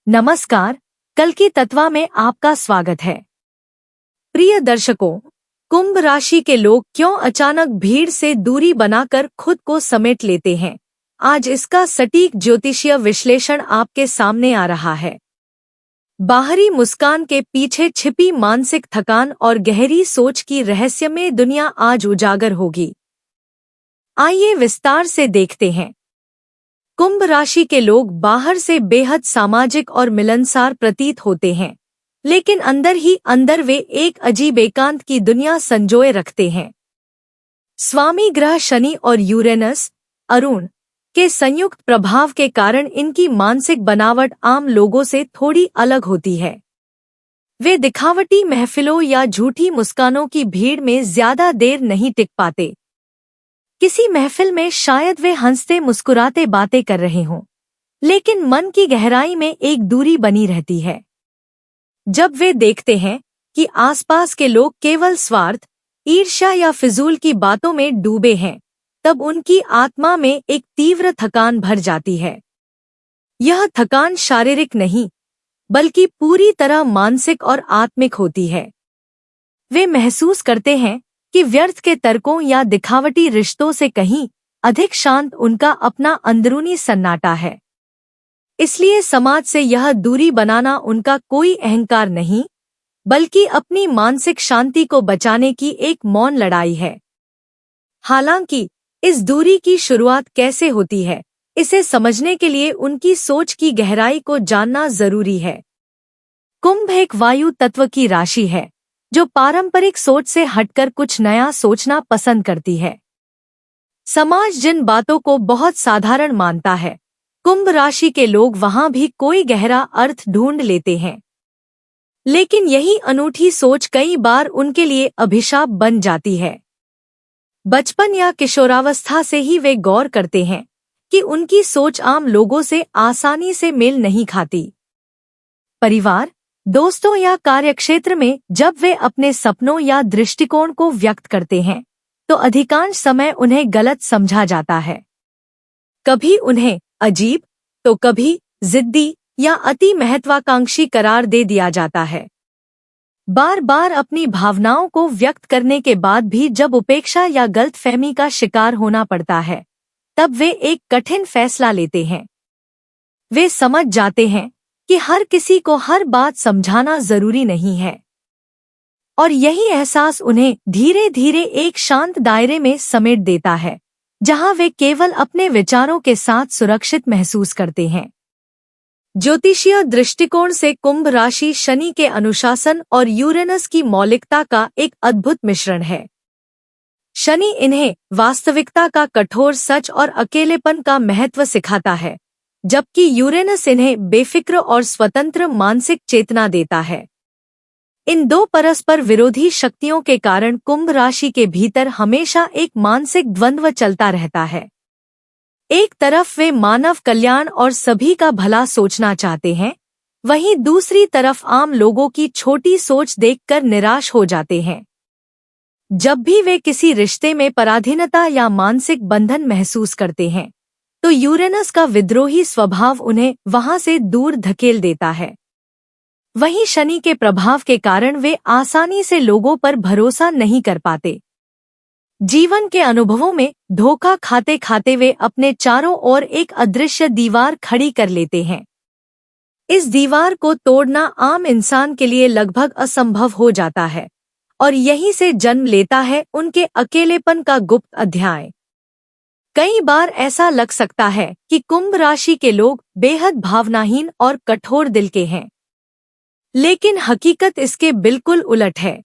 नमस्कार, कल की तत्वा में आपका स्वागत है। प्रिय दर्शकों, कुंभ राशि के लोग क्यों अचानक भीड़ से दूरी बनाकर खुद को समेट लेते हैं? आज इसका सटीक ज्योतिषीय विश्लेषण आपके सामने आ रहा है। बाहरी मुस्कान के पीछे छिपी मानसिक थकान और गहरी सोच की रहस्यमय दुनिया आज उजागर होगी। आइए विस्तार से देखते हैं। कुंभ राशि के लोग बाहर से बेहद सामाजिक और मिलनसार प्रतीत होते हैं, लेकिन अंदर ही अंदर वे एक अजीब एकांत की दुनिया संजोए रखते हैं। स्वामी ग्रह शनि और यूरेनस, अरुण के संयुक्त प्रभाव के कारण इनकी मानसिक बनावट आम लोगों से थोड़ी अलग होती है। वे दिखावटी महफिलों या झूठी मुस्कानों की भीड़ में ज्यादा देर नहीं टिक पाते। किसी महफिल में शायद वे हंसते मुस्कुराते बातें कर रहे हों, लेकिन मन की गहराई में एक दूरी बनी रहती है। जब वे देखते हैं कि आसपास के लोग केवल स्वार्थ, ईर्ष्या या फिजूल की बातों में डूबे हैं, तब उनकी आत्मा में एक तीव्र थकान भर जाती है। यह थकान शारीरिक नहीं, बल्कि पूरी तरह मानसिक और आत्मिक होती है। वे महसूस करते हैं कि व्यर्थ के तर्कों या दिखावटी रिश्तों से कहीं अधिक शांत उनका अपना अंदरूनी सन्नाटा है। इसलिए समाज से यह दूरी बनाना उनका कोई अहंकार नहीं, बल्कि अपनी मानसिक शांति को बचाने की एक मौन लड़ाई है। हालांकि इस दूरी की शुरुआत कैसे होती है, इसे समझने के लिए उनकी सोच की गहराई को जानना जरूरी है। कुंभ एक वायु तत्व की राशि है, जो पारंपरिक सोच से हटकर कुछ नया सोचना पसंद करती है। समाज जिन बातों को बहुत साधारण मानता है, कुंभ राशि के लोग वहां भी कोई गहरा अर्थ ढूंढ लेते हैं। लेकिन यही अनूठी सोच कई बार उनके लिए अभिशाप बन जाती है। बचपन या किशोरावस्था से ही वे गौर करते हैं कि उनकी सोच आम लोगों से आसानी से मेल नहीं खाती। परिवार, दोस्तों या कार्यक्षेत्र में जब वे अपने सपनों या दृष्टिकोण को व्यक्त करते हैं, तो अधिकांश समय उन्हें गलत समझा जाता है। कभी उन्हें अजीब, तो कभी जिद्दी या अति महत्वाकांक्षी करार दे दिया जाता है। बार बार अपनी भावनाओं को व्यक्त करने के बाद भी जब उपेक्षा या गलतफहमी का शिकार होना पड़ता है, तब वे एक कठिन फैसला लेते हैं। वे समझ जाते हैं कि हर किसी को हर बात समझाना जरूरी नहीं है, और यही एहसास उन्हें धीरे धीरे एक शांत दायरे में समेट देता है, जहां वे केवल अपने विचारों के साथ सुरक्षित महसूस करते हैं। ज्योतिषीय दृष्टिकोण से कुंभ राशि शनि के अनुशासन और यूरेनस की मौलिकता का एक अद्भुत मिश्रण है। शनि इन्हें वास्तविकता का कठोर सच और अकेलेपन का महत्व सिखाता है, जबकि यूरेनस इन्हें बेफिक्र और स्वतंत्र मानसिक चेतना देता है। इन दो परस्पर विरोधी शक्तियों के कारण कुंभ राशि के भीतर हमेशा एक मानसिक द्वंद्व चलता रहता है। एक तरफ वे मानव कल्याण और सभी का भला सोचना चाहते हैं, वहीं दूसरी तरफ आम लोगों की छोटी सोच देखकर निराश हो जाते हैं। जब भी वे किसी रिश्ते में पराधीनता या मानसिक बंधन महसूस करते हैं, तो यूरेनस का विद्रोही स्वभाव उन्हें वहां से दूर धकेल देता है। वहीं शनि के प्रभाव के कारण वे आसानी से लोगों पर भरोसा नहीं कर पाते। जीवन के अनुभवों में धोखा खाते खाते वे अपने चारों ओर एक अदृश्य दीवार खड़ी कर लेते हैं। इस दीवार को तोड़ना आम इंसान के लिए लगभग असंभव हो जाता है, और यहीं से जन्म लेता है उनके अकेलेपन का गुप्त अध्याय। कई बार ऐसा लग सकता है कि कुंभ राशि के लोग बेहद भावनाहीन और कठोर दिल के हैं, लेकिन हकीकत इसके बिल्कुल उलट है।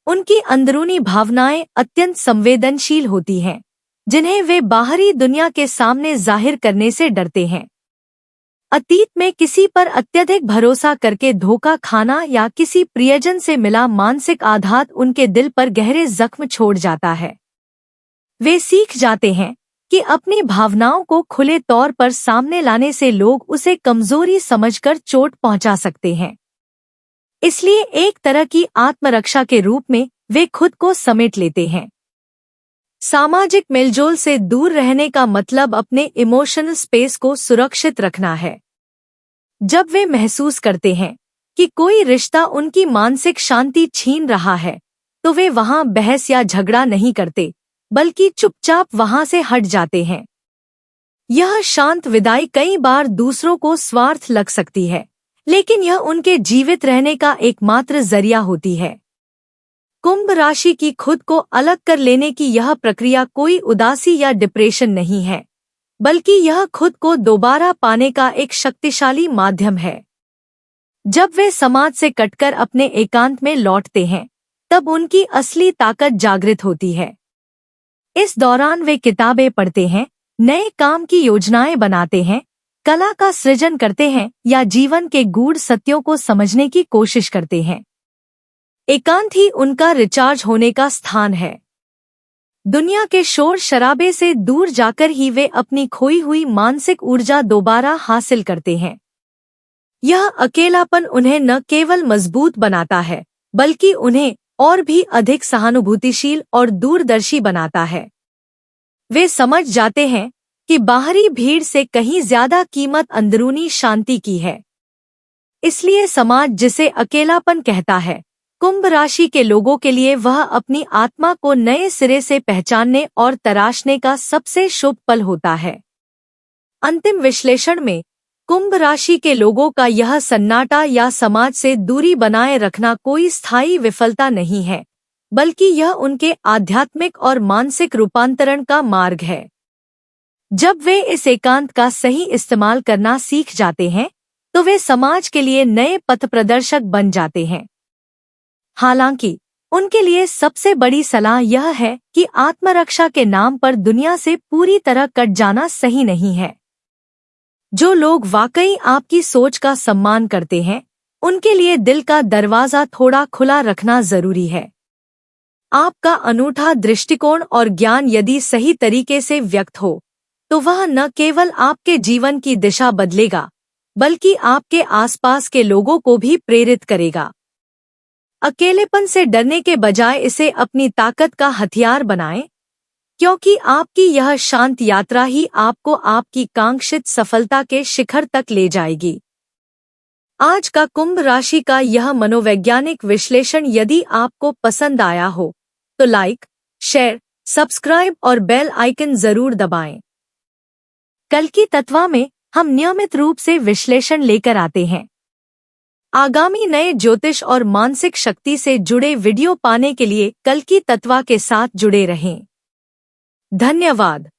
उनकी अंदरूनी भावनाएं अत्यंत संवेदनशील होती हैं, जिन्हें वे बाहरी दुनिया के सामने जाहिर करने से डरते हैं। अतीत में किसी पर अत्यधिक भरोसा करके धोखा खाना या किसी प्रियजन से मिला मानसिक आघात उनके दिल पर गहरे जख्म छोड़ जाता है। वे सीख जाते हैं कि अपनी भावनाओं को खुले तौर पर सामने लाने से लोग उसे कमजोरी समझकर चोट पहुंचा सकते हैं। इसलिए एक तरह की आत्मरक्षा के रूप में वे खुद को समेट लेते हैं। सामाजिक मेलजोल से दूर रहने का मतलब अपने इमोशनल स्पेस को सुरक्षित रखना है। जब वे महसूस करते हैं कि कोई रिश्ता उनकी मानसिक शांति छीन रहा है, तो वे वहां बहस या झगड़ा नहीं करते, बल्कि चुपचाप वहां से हट जाते हैं। यह शांत विदाई कई बार दूसरों को स्वार्थ लग सकती है, लेकिन यह उनके जीवित रहने का एकमात्र जरिया होती है। कुंभ राशि की खुद को अलग कर लेने की यह प्रक्रिया कोई उदासी या डिप्रेशन नहीं है, बल्कि यह खुद को दोबारा पाने का एक शक्तिशाली माध्यम है। जब वे समाज से कटकर अपने एकांत में लौटते हैं, तब उनकी असली ताकत जागृत होती है। इस दौरान वे किताबें पढ़ते हैं, नए काम की योजनाएं बनाते हैं, कला का सृजन करते हैं या जीवन के गूढ़ सत्यों को समझने की कोशिश करते हैं। एकांत ही उनका रिचार्ज होने का स्थान है। दुनिया के शोर शराबे से दूर जाकर ही वे अपनी खोई हुई मानसिक ऊर्जा दोबारा हासिल करते हैं। यह अकेलापन उन्हें न केवल मजबूत बनाता है, बल्कि उन्हें और भी अधिक सहानुभूतिशील और दूरदर्शी बनाता है। वे समझ जाते हैं कि बाहरी भीड़ से कहीं ज्यादा कीमत अंदरूनी शांति की है। इसलिए समाज जिसे अकेलापन कहता है, कुंभ राशि के लोगों के लिए वह अपनी आत्मा को नए सिरे से पहचानने और तराशने का सबसे शुभ पल होता है। अंतिम विश्लेषण में कुंभ राशि के लोगों का यह सन्नाटा या समाज से दूरी बनाए रखना कोई स्थायी विफलता नहीं है, बल्कि यह उनके आध्यात्मिक और मानसिक रूपांतरण का मार्ग है। जब वे इस एकांत का सही इस्तेमाल करना सीख जाते हैं, तो वे समाज के लिए नए पथ प्रदर्शक बन जाते हैं। हालांकि उनके लिए सबसे बड़ी सलाह यह है कि आत्मरक्षा के नाम पर दुनिया से पूरी तरह कट जाना सही नहीं है। जो लोग वाकई आपकी सोच का सम्मान करते हैं, उनके लिए दिल का दरवाजा थोड़ा खुला रखना जरूरी है। आपका अनूठा दृष्टिकोण और ज्ञान यदि सही तरीके से व्यक्त हो, तो वह न केवल आपके जीवन की दिशा बदलेगा, बल्कि आपके आसपास के लोगों को भी प्रेरित करेगा। अकेलेपन से डरने के बजाय इसे अपनी ताकत का हथियार बनाएं, क्योंकि आपकी यह शांत यात्रा ही आपको आपकी कांक्षित सफलता के शिखर तक ले जाएगी। आज का कुंभ राशि का यह मनोवैज्ञानिक विश्लेषण यदि आपको पसंद आया हो, तो लाइक, शेयर, सब्सक्राइब और बेल आइकन जरूर दबाएं। कल की तत्वा में हम नियमित रूप से विश्लेषण लेकर आते हैं। आगामी नए ज्योतिष और मानसिक शक्ति से जुड़े वीडियो पाने के लिए कल की तत्वा के साथ जुड़े रहें। धन्यवाद।